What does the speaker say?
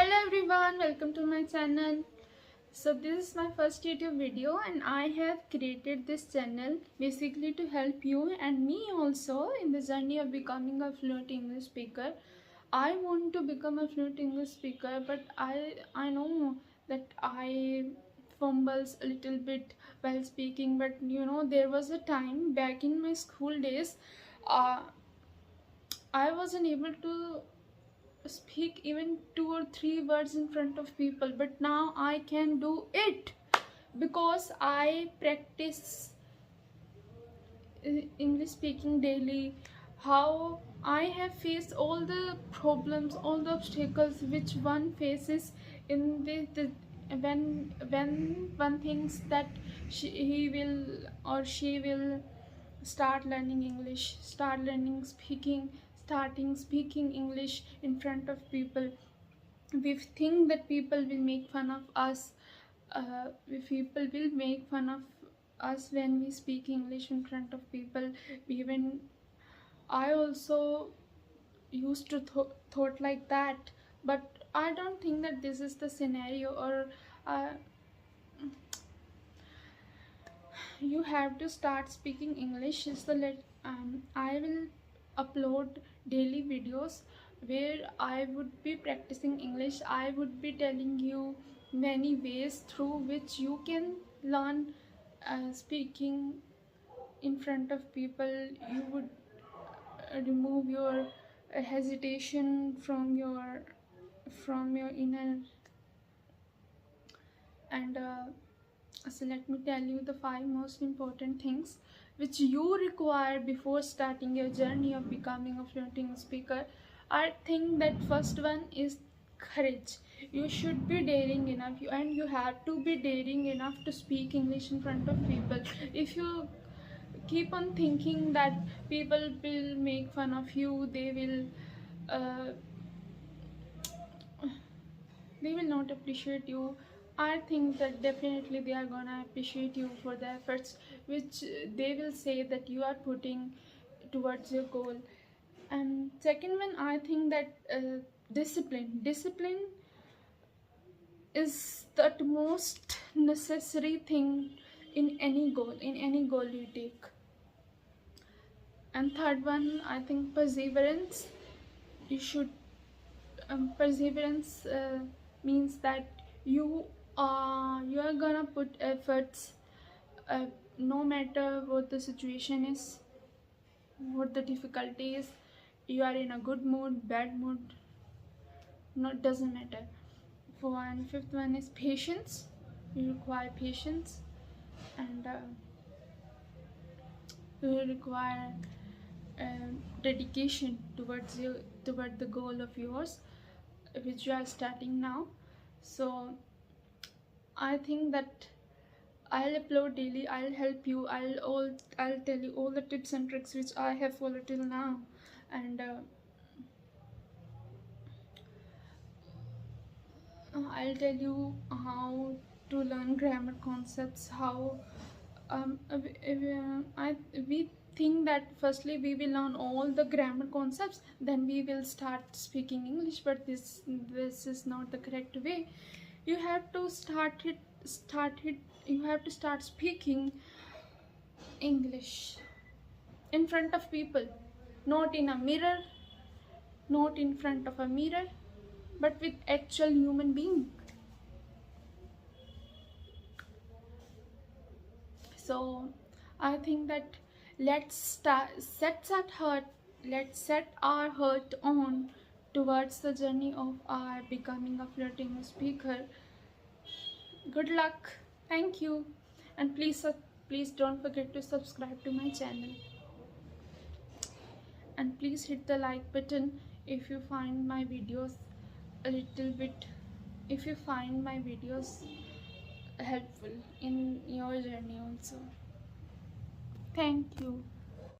Hello everyone, welcome to my channel. So this is my first YouTube video and I have created this channel basically to help you and me also in the journey of becoming a fluent English speaker. I want to become a fluent English speaker, but I know that I fumbles a little bit while speaking, but there was a time back in my school days uh, I wasn't able to speak even 2 or 3 words in front of people, but now I can do it because I practice English speaking daily. How I have faced all the problems, all the obstacles which one faces in the when one thinks that he will or she will start learning English, start learning speaking, starting speaking English in front of people. We think that people will make fun of us. People will make fun of us when we speak English in front of people. Even I also used to thought like that, but I don't think that this is the scenario. Or uh, you have to start speaking English. I will upload daily videos where I would be practicing English. I would be telling you many ways through which you can learn speaking in front of people. You would remove your hesitation from your inner. And so let me tell you the 5 most important things which you require before starting your journey of becoming a fluent English speaker. I think that first one is courage. You should be daring enough, and you have to be daring enough to speak English in front of people. If you keep on thinking that people will make fun of you, uh, they will not appreciate you. I think that definitely they are gonna appreciate you for the efforts which they will say that you are putting towards your goal. And second one, I think that discipline is the most necessary thing in any goal you take. And third one, I think perseverance. You should perseverance means that you are gonna put efforts, no matter what the situation is, what the difficulty is. You are in a good mood, bad mood, no, doesn't matter. Fifth one is patience. You require patience, and you require dedication toward the goal of yours which you are starting now. So I think that I'll upload daily, I'll help you, I'll tell you all the tips and tricks which I have followed till now. And I'll tell you how to learn grammar concepts, how we think that firstly we will learn all the grammar concepts, then we will start speaking English, but this is not the correct way. You have to you have to start speaking English in front of people, not in a mirror, not in front of a mirror, but with actual human being. So I think that let's set our heart on towards the journey of our becoming a fluent English speaker. Good luck. Thank you. And please don't forget to subscribe to my channel. And please hit the like button if you find my videos a little bit, if you find my videos helpful in your journey also. Thank you.